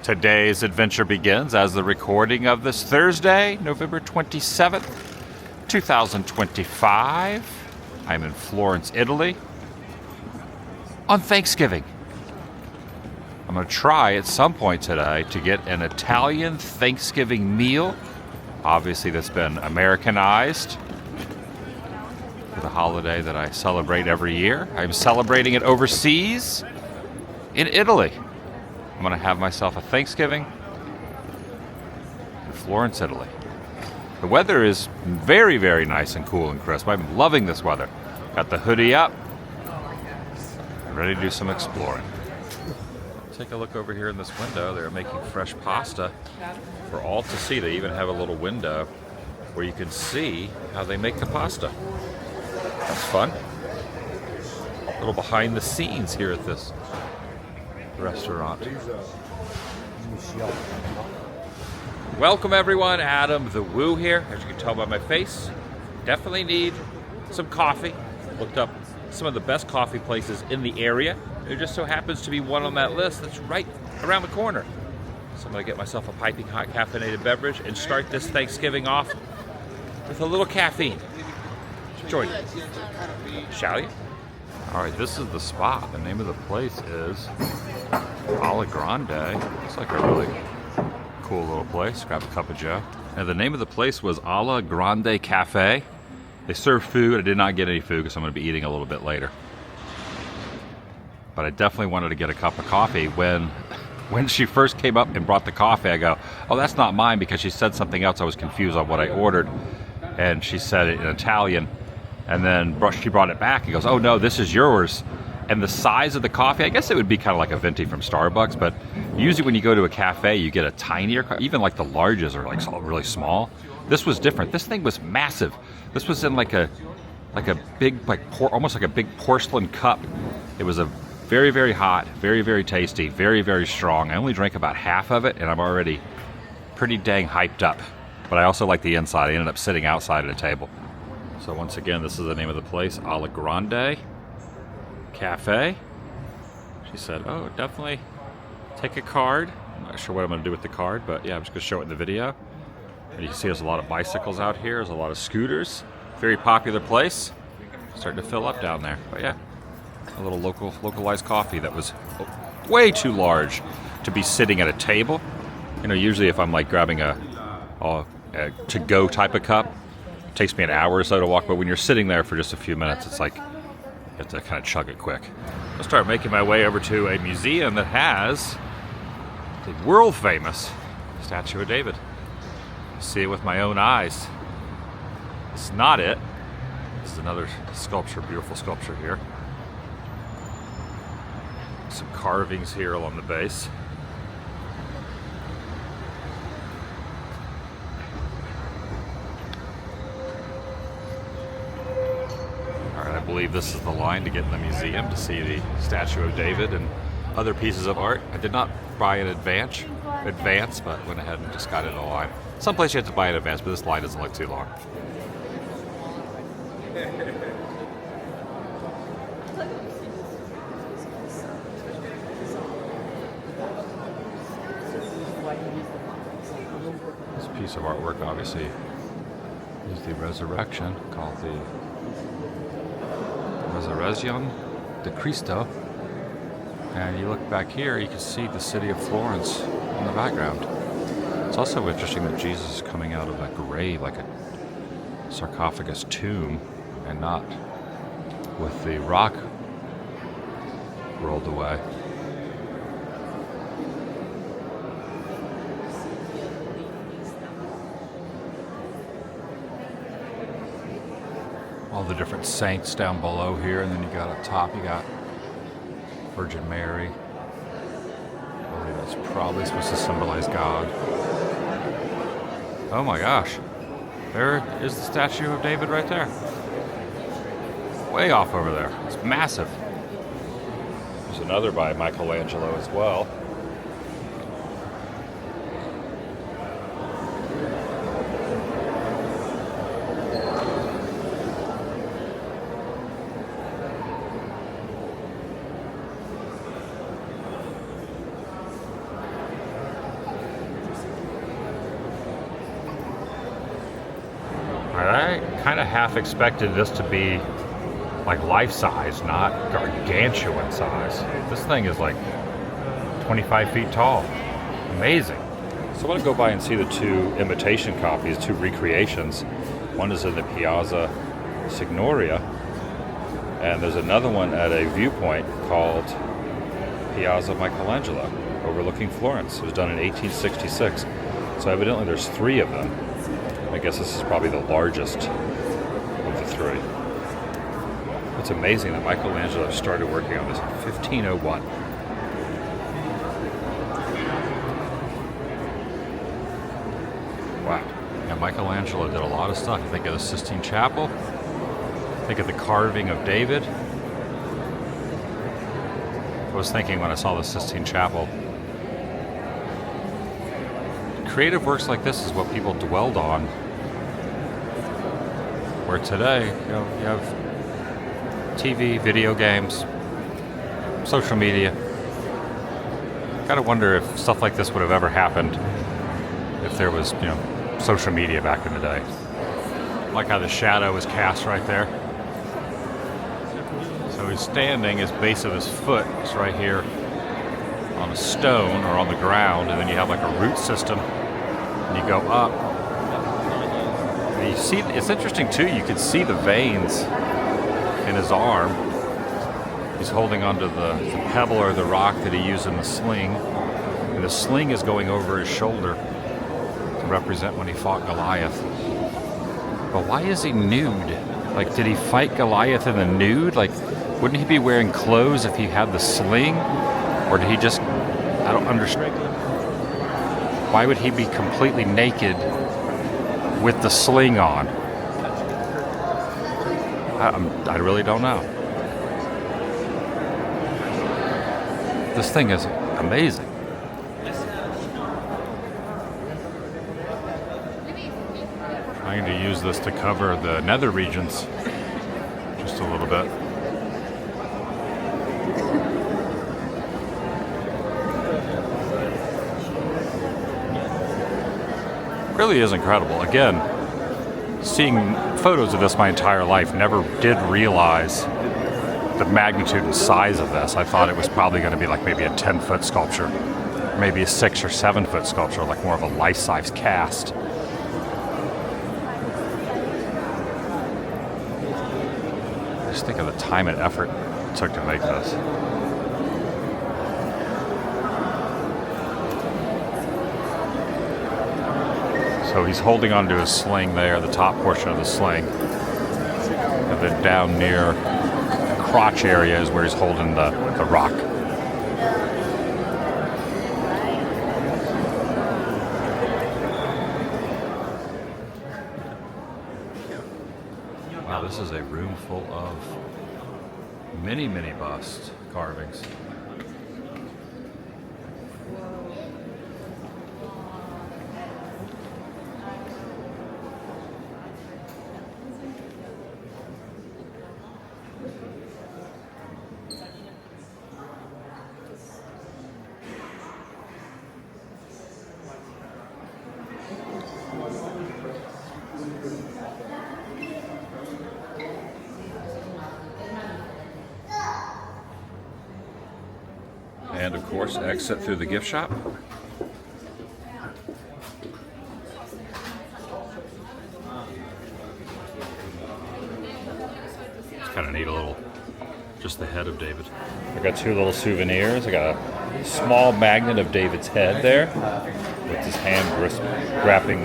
Today's adventure begins as the recording of this Thursday, November 27th, 2025. I'm in Florence, Italy on Thanksgiving. I'm going to try at some point today to get an Italian Thanksgiving meal. Obviously, that's been Americanized for the holiday that I celebrate every year. I'm celebrating it overseas in Italy. I'm going to have myself a Thanksgiving in Florence, Italy. The weather is very, very nice and cool and crisp. I'm loving this weather. Got the hoodie up. Ready to do some exploring. Take a look over here in this window. They're making fresh pasta for all to see. They even have a little window where you can see how they make the pasta. That's fun. A little behind the scenes here at this restaurant. Welcome everyone, Adam the Woo here. As you can tell by my face, definitely need some coffee. Looked up some of the best coffee places in the area. There just so happens to be one on that list that's right around the corner. So I'm gonna get myself a piping hot caffeinated beverage and start this Thanksgiving off with a little caffeine. Join me, shall you? All right, this is the spot. The name of the place is Alla Grande. It's like a really cool little place. Grab a cup of joe. And the name of the place was Alla Grande Cafe. They serve food. I did not get any food because I'm going to be eating a little bit later. But I definitely wanted to get a cup of coffee. When she first came up and brought the coffee, I go, oh, that's not mine, because she said something else. I was confused on what I ordered. And she said it in Italian. And then she brought it back and goes, oh no, this is yours. And the size of the coffee, I guess it would be kind of like a venti from Starbucks, but usually when you go to a cafe, you get a tinier, even like the larges are like really small. This was different. This thing was massive. This was in like a big, almost like a big porcelain cup. It was a very, very hot, very, very tasty, very, very strong. I only drank about half of it and I'm already pretty dang hyped up. But I also like the inside. I ended up sitting outside at a table. So once again, this is the name of the place, Alla Grande Cafe. She said, oh, definitely take a card. I'm not sure what I'm going to do with the card, but yeah, I'm just going to show it in the video. And you can see there's a lot of bicycles out here. There's a lot of scooters. Very popular place. Starting to fill up down there. But yeah, a little localized coffee that was way too large to be sitting at a table. You know, usually if I'm like grabbing a to-go type of cup, it takes me an hour or so to walk, but when you're sitting there for just a few minutes, it's like you have to kind of chug it quick. I'll start making my way over to a museum that has the world famous statue of David. See it with my own eyes. It's not it. This is another sculpture, beautiful sculpture here. Some carvings here along the base. I believe this is the line to get in the museum to see the statue of David and other pieces of art. I did not buy in advance, but went ahead and just got in a line. Someplace you have to buy in advance, but this line doesn't look too long. This piece of artwork obviously is the Resurrection, called the Resurrezione di Cristo, and you look back here, you can see the city of Florence in the background. It's also interesting that Jesus is coming out of a grave, like a sarcophagus tomb, and not with the rock rolled away. All the different saints down below here, and then you got up top, you got Virgin Mary. I believe that's probably supposed to symbolize God. Oh my gosh, there is the statue of David right there. Way off over there. It's massive. There's another by Michelangelo as well. kind of half expected this to be like life-size, not gargantuan size. This thing is like 25 feet tall. Amazing. So I want to go by and see the two imitation copies, two recreations. One is in the Piazza Signoria, and there's another one at a viewpoint called Piazza Michelangelo, overlooking Florence. It was done in 1866. So evidently there's three of them. I guess this is probably the largest of the three. It's amazing that Michelangelo started working on this in 1501. Wow. Yeah, Michelangelo did a lot of stuff. You think of the Sistine Chapel. Think of the carving of David. I was thinking when I saw the Sistine Chapel, creative works like this is what people dwelled on. Where today, you have TV, video games, social media. Gotta wonder if stuff like this would have ever happened if there was, social media back in the day. Like how the shadow is cast right there. So he's standing, his base of his foot is right here on a stone or on the ground, and then you have like a root system, and you go up. And you see, it's interesting too, you can see the veins in his arm. He's holding onto the pebble or the rock that he used in the sling, and the sling is going over his shoulder to represent when he fought Goliath. But why is he nude? Like, did he fight Goliath in the nude? Like, wouldn't he be wearing clothes if he had the sling? Or did he just, I don't understand. Why would he be completely naked with the sling on? I really don't know. This thing is amazing. Trying to use this to cover the nether regions just a little bit. Really is incredible. Again, seeing photos of this my entire life, never did realize the magnitude and size of this. I thought it was probably going to be like maybe a 10-foot sculpture, maybe a 6 or 7-foot sculpture, like more of a life-size cast. Just think of the time and effort it took to make this. So he's holding onto his sling there, the top portion of the sling. And then down near the crotch area is where he's holding the rock. Wow, this is a room full of many, many bust carvings. And of course, exit through the gift shop. It's kind of neat, a little, just the head of David. I got two little souvenirs. I got a small magnet of David's head there, with his hand grappling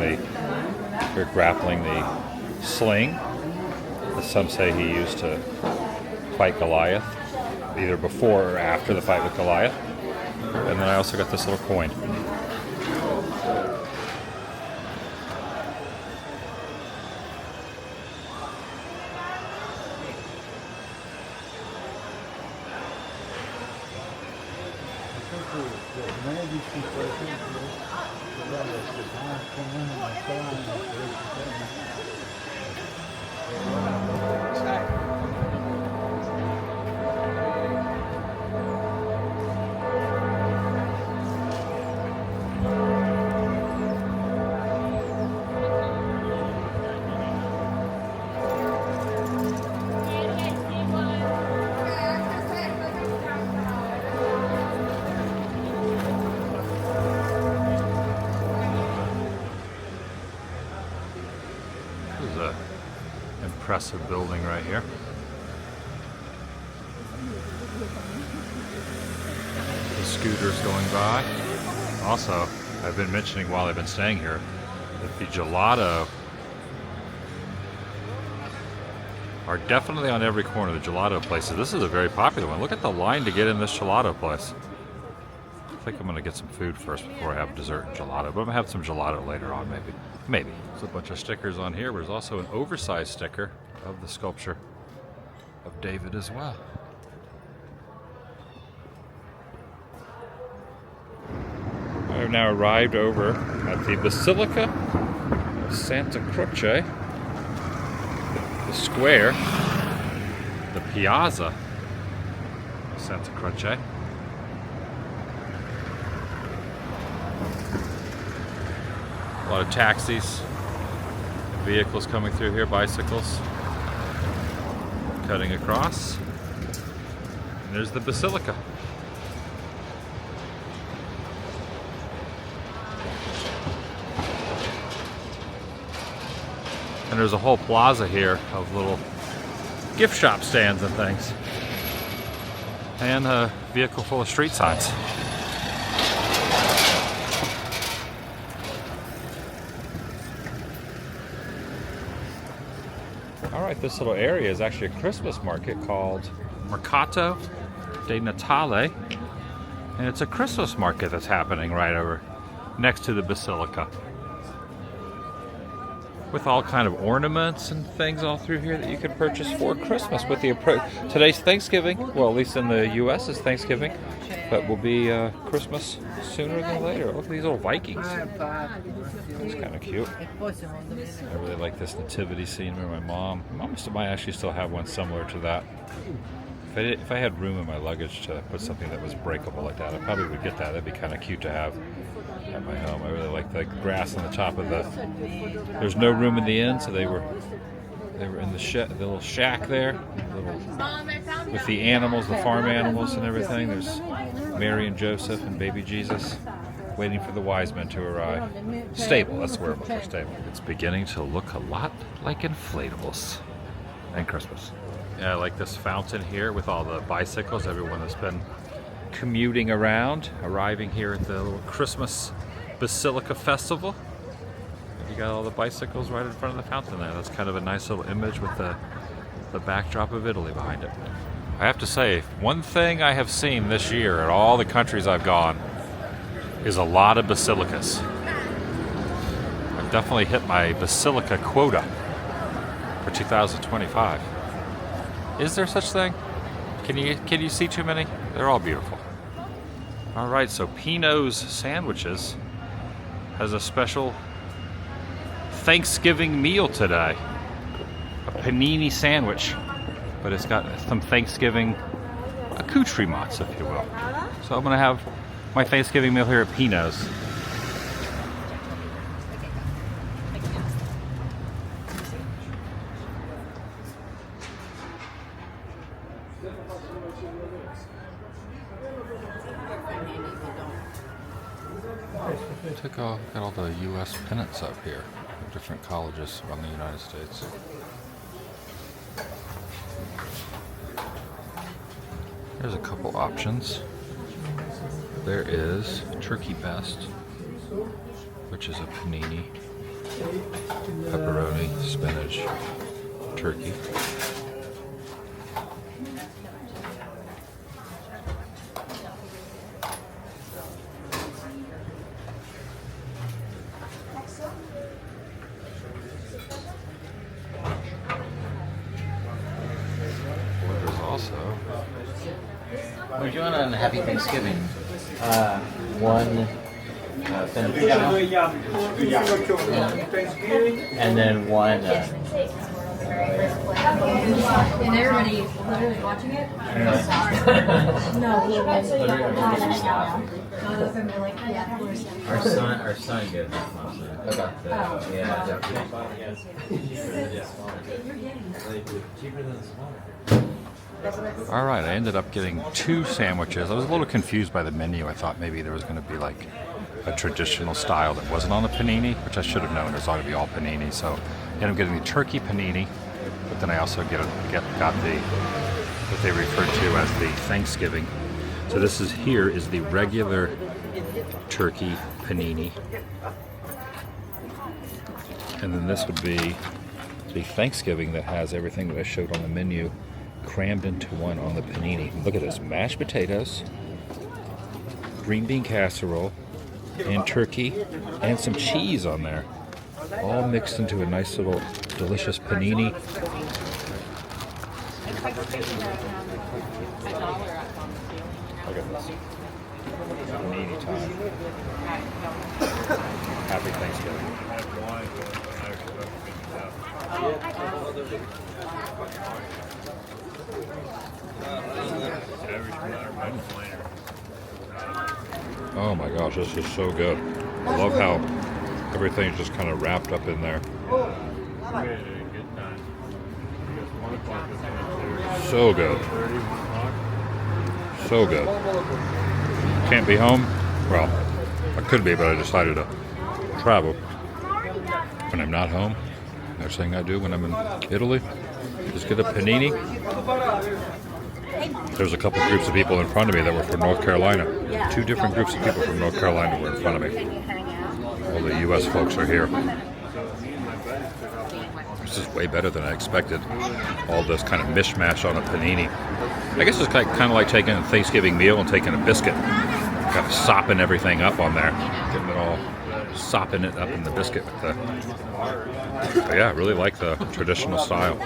the sling, that some say he used to fight Goliath, either before or after the fight with Goliath. And then I also got this little coin. impressive building right here. The scooters going by. Also, I've been mentioning while I've been staying here that the gelato are definitely on every corner, the gelato places. This is a very popular one. Look at the line to get in this gelato place. I think I'm gonna get some food first before I have dessert and gelato, but I'm gonna have some gelato later on, maybe. Maybe. There's a bunch of stickers on here, but there's also an oversized sticker of the sculpture of David as well. I've now arrived over at the Basilica of Santa Croce, the square, the Piazza of Santa Croce. A lot of taxis, vehicles coming through here, bicycles cutting across. And there's the Basilica. And there's a whole plaza here of little gift shop stands and things. And a vehicle full of street signs. Alright, this little area is actually a Christmas market called Mercato di Natale. And it's a Christmas market that's happening right over next to the Basilica. With all kind of ornaments and things all through here that you can purchase for Christmas with the approach. Today's Thanksgiving, well, at least in the U.S. is Thanksgiving, but will be Christmas sooner than later. Look at these little Vikings. It's kind of cute. I really like this nativity scene where my mom might actually still have one similar to that. If I had room in my luggage to put something that was breakable like that, I probably would get that. That'd be kind of cute to have at my home. I really like the grass on the top of the. There's no room in the inn, so they were in the little shack there, with the animals, the farm animals and everything. There's Mary and Joseph and baby Jesus waiting for the wise men to arrive. Stable, that's the word for stable. It's beginning to look a lot like inflatables and Christmas. Yeah, I like this fountain here with all the bicycles, everyone that's been commuting around, arriving here at the little Christmas Basilica Festival. And you got all the bicycles right in front of the fountain there. That's kind of a nice little image with the backdrop of Italy behind it. I have to say, one thing I have seen this year at all the countries I've gone is a lot of basilicas. I've definitely hit my basilica quota for 2025. Is there such thing? Can you see too many? They're all beautiful. All right, so Pino's Sandwiches has a special Thanksgiving meal today. A panini sandwich, but it's got some Thanksgiving accoutrements, if you will. So I'm gonna have my Thanksgiving meal here at Pino's. Got all the U.S. pennants up here of different colleges around the United States. There's a couple options. There is Turkey Best, which is a panini, pepperoni, spinach, turkey. We're doing on Happy Thanksgiving. One and then one. And everybody literally watching it? No, he was Our son gets this mostly. Okay. Yeah. Cheaper than smaller. All right, I ended up getting 2 sandwiches. I was a little confused by the menu. I thought maybe there was going to be like a traditional style that wasn't on a panini, which I should have known. It's ought to be all panini. So I ended up getting the turkey panini, But then I also got the what they refer to as the Thanksgiving. So this is here is the regular turkey panini, and then this would be the Thanksgiving that has everything that I showed on the menu crammed into one on the panini. Look at this: mashed potatoes, green bean casserole, and turkey, and some cheese on there, all mixed into a nice little delicious panini. Look at this. Panini time. Happy Thanksgiving. Oh my gosh, this is so good. I love how everything's just kind of wrapped up in there. So good. So good. Can't be home? Well, I could be, but I decided to travel. When I'm not home, next thing I do when I'm in Italy is get a panini. There's a couple groups of people in front of me that were from North Carolina. 2 different groups of people from North Carolina were in front of me. All the U.S. folks are here. This is way better than I expected. All this kind of mishmash on a panini. I guess it's kind of like taking a Thanksgiving meal and taking a biscuit. Kind of sopping everything up on there. Getting it all, sopping it up in the biscuit. But yeah, I really like the traditional style.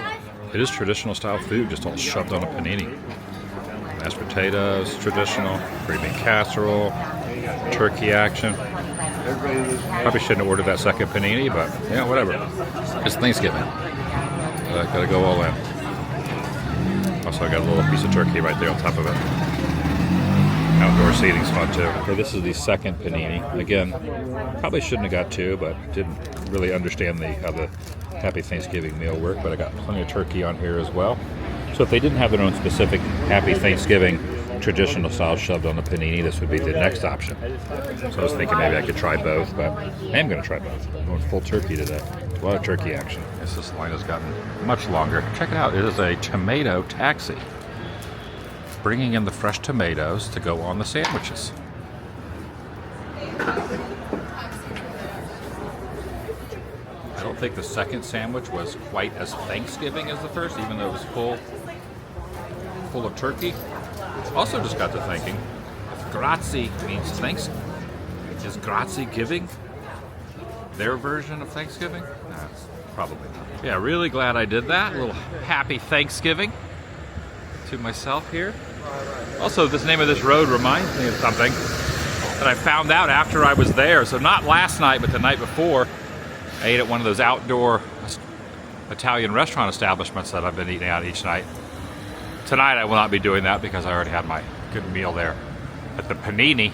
It is traditional style food, just all shoved on a panini. Mashed potatoes, traditional, green bean casserole, turkey action. Probably shouldn't have ordered that second panini, but yeah, whatever. It's Thanksgiving. Gotta go all in. Also, I got a little piece of turkey right there on top of it. Outdoor seating's fun too. Okay, this is the second panini. Again, probably shouldn't have got 2, but didn't really understand how the Happy Thanksgiving meal worked. But I got plenty of turkey on here as well. So if they didn't have their own specific Happy Thanksgiving traditional style shoved on the panini, this would be the next option. So I was thinking maybe I could try both, but I am going to try both. I'm going full turkey today. A lot of turkey action. Yes, this line has gotten much longer. Check it out. It is a tomato taxi, bringing in the fresh tomatoes to go on the sandwiches. I don't think the second sandwich was quite as Thanksgiving as the first, even though it was full of turkey. Also just got to thinking, if grazie means thanks, is grazie giving their version of Thanksgiving? Nah, probably not. Yeah, really glad I did that. A little happy Thanksgiving to myself here. Also, this name of this road reminds me of something that I found out after I was there. So not last night, but the night before, I ate at one of those outdoor Italian restaurant establishments that I've been eating out each night. Tonight I will not be doing that because I already had my good meal there at the Panini.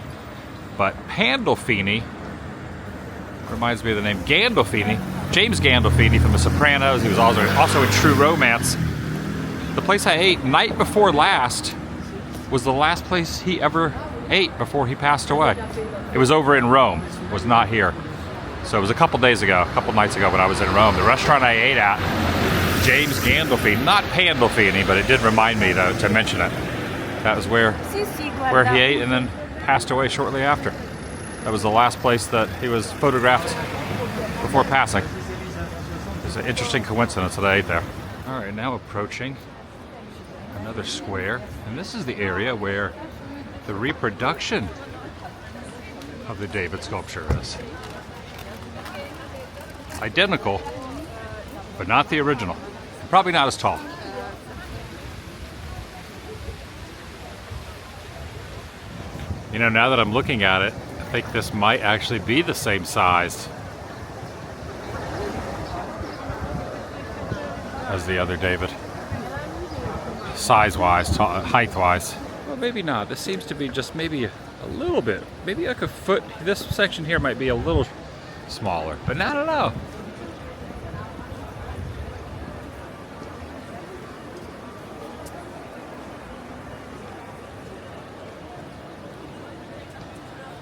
But Pandolfini reminds me of the name Gandolfini. James Gandolfini from The Sopranos. He was also in True Romance. The place I ate night before last was the last place he ever ate before he passed away. It was over in Rome. It was not here. So it was a couple nights ago when I was in Rome. The restaurant I ate at, James Gandolfini, not Pandolfini, but it did remind me to mention it. That was where he ate and then passed away shortly after. That was the last place that he was photographed before passing. It's an interesting coincidence that I ate there. All right, now approaching another square, and this is the area where the reproduction of the David sculpture is. Identical, but not the original. Probably not as tall. You know, now that I'm looking at it, I think this might actually be the same size as the other David. Size-wise, height-wise. Well, maybe not. This seems to be just maybe a little bit. Maybe like a foot. This section here might be a little smaller, but I don't know.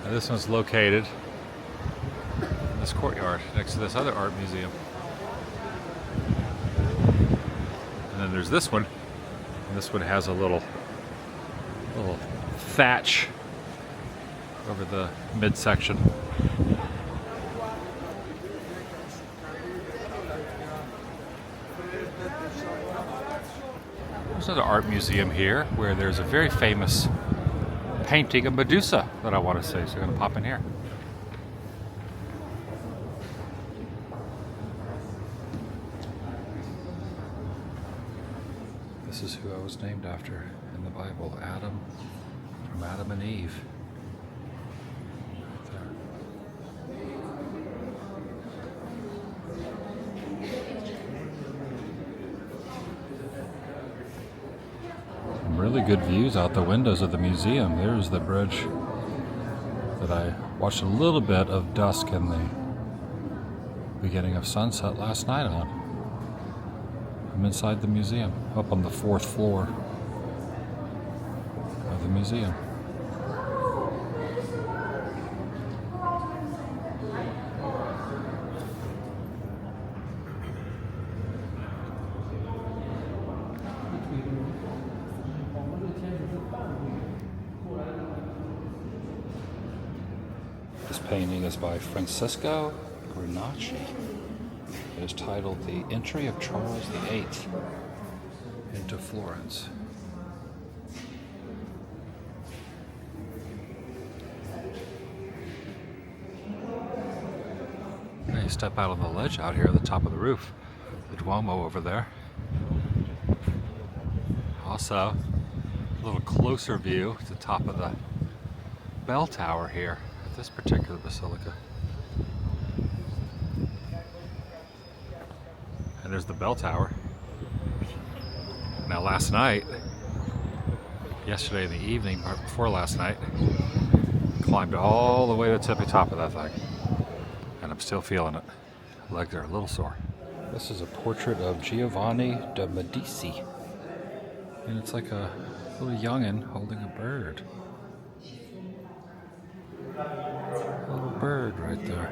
Now this one's located in this courtyard next to this other art museum. then there's this one. And this one has a little thatch over the midsection. There's another art museum here where there's a very famous painting of Medusa that I want to see, so I'm going to pop in here. This is who I was named after in the Bible, Adam, from Adam and Eve. Right there. Some really good views out the windows of the museum. There's the bridge that I watched a little bit of dusk and the beginning of sunset last night on. I'm inside the museum, up on the 4th floor of the museum. This painting is by Francesco Granacci. It is titled The Entry of Charles VIII into Florence. Now you step out on the ledge out here at the top of the roof. The Duomo over there. Also, a little closer view at the top of the bell tower here at this particular basilica. And there's the bell tower. Now yesterday in the evening, or before last night, climbed all the way to the tippy top of that thing. And I'm still feeling it. Legs are a little sore. This is a portrait of Giovanni de Medici. And it's like a little youngin' holding a bird. A little bird right there.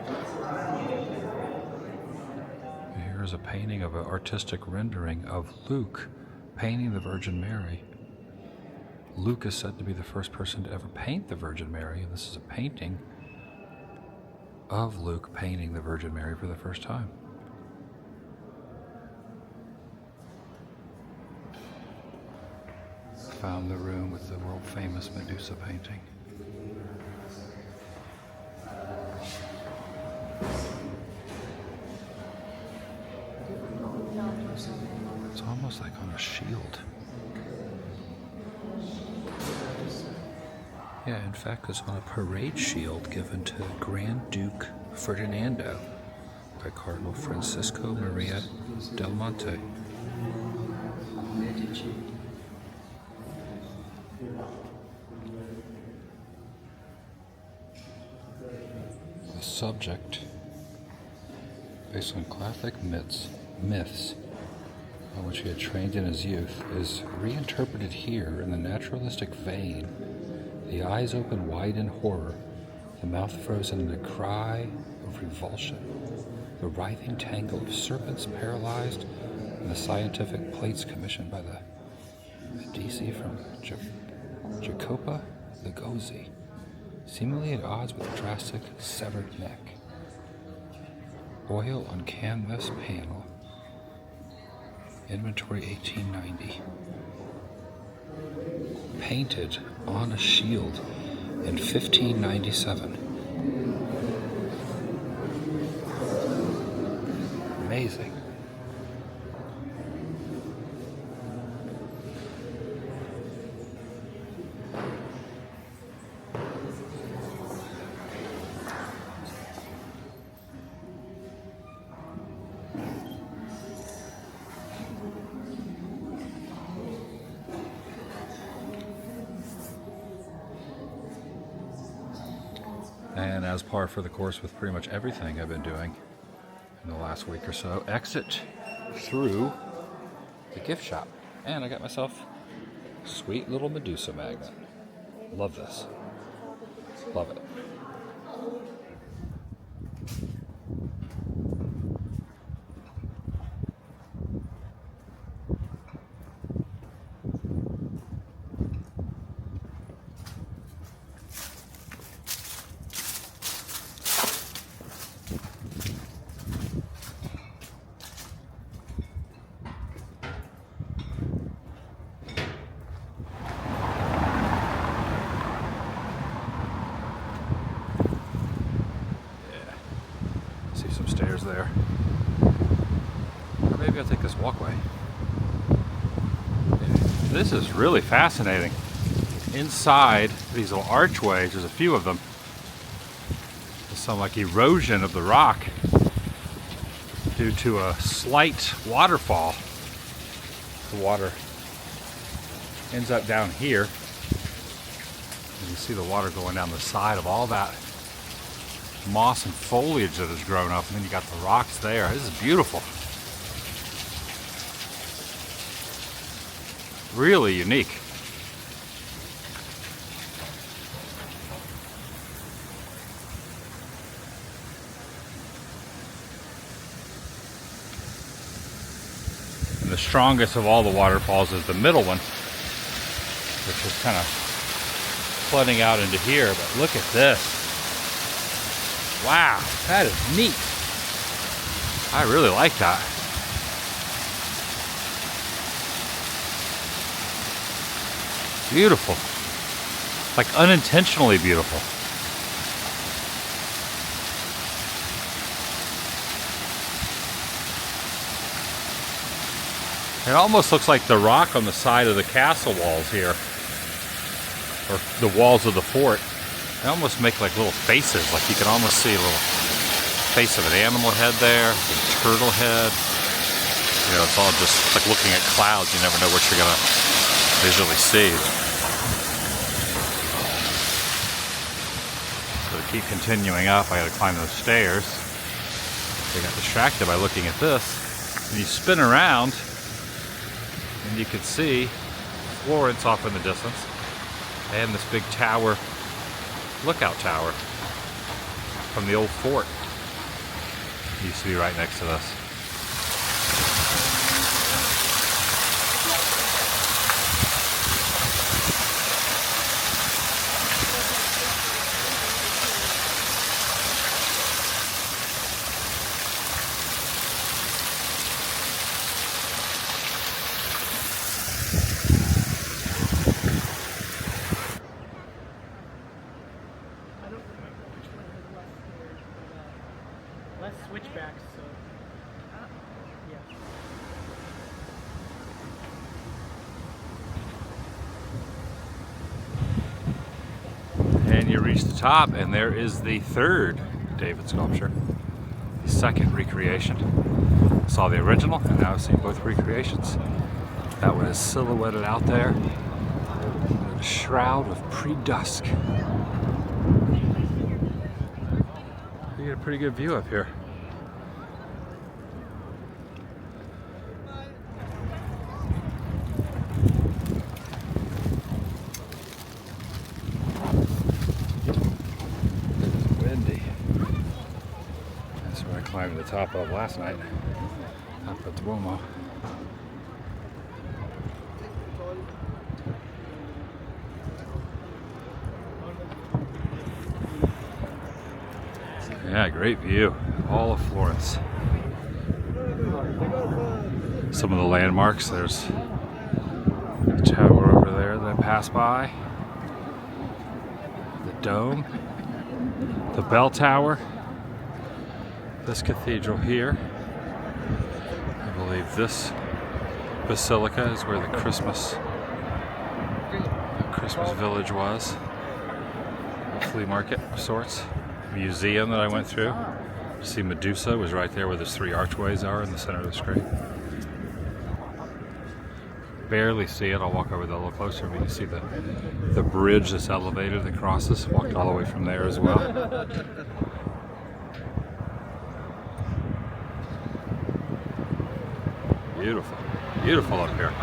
Here's a painting of an artistic rendering of Luke painting the Virgin Mary. Luke is said to be the first person to ever paint the Virgin Mary, and this is a painting of Luke painting the Virgin Mary for the first time. Found the room with the world famous Medusa painting. It's almost like on a shield. Yeah, in fact, it's on a parade shield given to Grand Duke Ferdinando by Cardinal Francisco Maria del Monte. The subject, based on classic myths on which he had trained in his youth, is reinterpreted here in the naturalistic vein. The eyes open wide in horror, the mouth frozen in a cry of revulsion, the writhing tangle of serpents paralyzed, and the scientific plates commissioned by the Medici from Jacopo Ligozzi, seemingly at odds with a drastic severed neck. Oil on canvas panel. Inventory 1890. Painted on a shield in 1597. Amazing. And as par for the course with pretty much everything I've been doing in the last week or so, exit through the gift shop. And I got myself a sweet little Medusa magnet. Love this. Love it. stairs there. Or maybe I'll take this walkway. This is really fascinating. Inside these little archways, there's a few of them. There's some like erosion of the rock due to a slight waterfall. The water ends up down here. You can see the water going down the side of all that moss and foliage that has grown up, and then you got the rocks there. This is beautiful. Really unique. And the strongest of all the waterfalls is the middle one, which is kind of flooding out into here. But look at this. Wow, that is neat. I really like that. Beautiful. Like unintentionally beautiful. It almost looks like the rock on the side of the castle walls here, or the walls of the fort. They almost make like little faces, like you can almost see a little face of an animal head there, a turtle head. You know, it's all just like looking at clouds. You never know what you're gonna visually see. So to keep continuing up, I gotta climb those stairs. I got distracted by looking at this. And you spin around, and you can see Florence off in the distance, and this big tower, lookout tower from the old fort. It used to be right next to this. Less switchbacks, so yeah. And you reach the top, and there is the third David sculpture, the second recreation. I saw the original, and now I've seen both recreations. That one is silhouetted out there in a shroud of pre-dusk. You get a pretty good view up here. It's windy. That's where I climbed to the top of last night, up at the Duomo. Yeah, great view. All of Florence. Some of the landmarks. There's the tower over there that I passed by. The dome. The bell tower. This cathedral here. I believe this basilica is where the Christmas village was. A flea market of sorts. Museum that I went through. You see Medusa was right there where those three archways are in the center of the screen. Barely see it. I'll walk over there a little closer, but you see the bridge that's elevated that crosses. Walked all the way from there as well. Beautiful. Beautiful up here.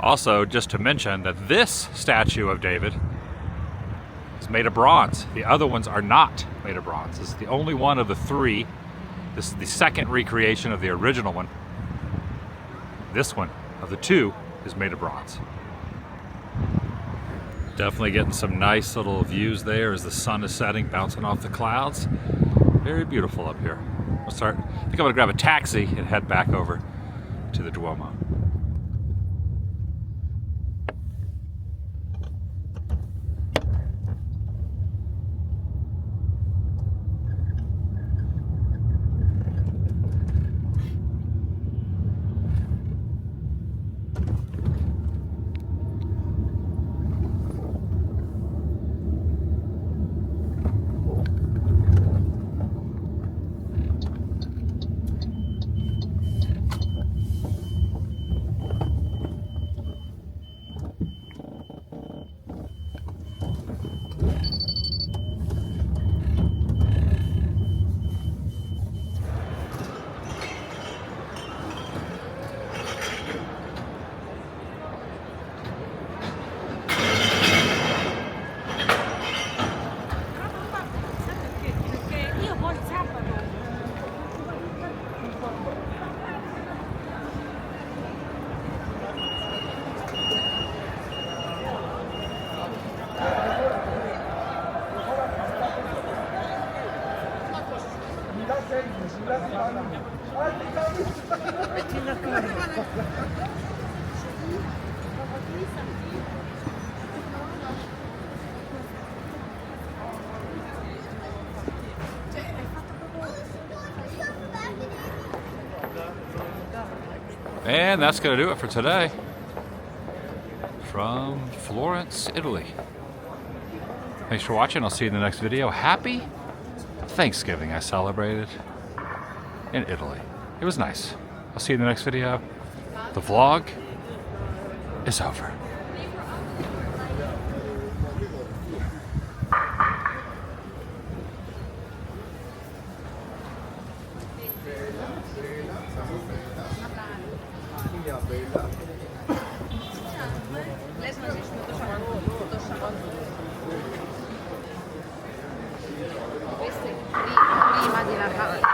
Also, just to mention that this statue of David is made of bronze. The other ones are not made of bronze. This is the only one of the three. This is the second recreation of the original one. This one of the two is made of bronze. Definitely getting some nice little views there as the sun is setting, bouncing off the clouds. Very beautiful up here. I think I'm gonna grab a taxi and head back over to the Duomo. And that's going to do it for today from Florence, Italy. Thanks for watching. I'll see you in the next video. Happy Thanksgiving I celebrated in Italy. It was nice. I'll see you in the next video. The vlog is over. Prima di Natale.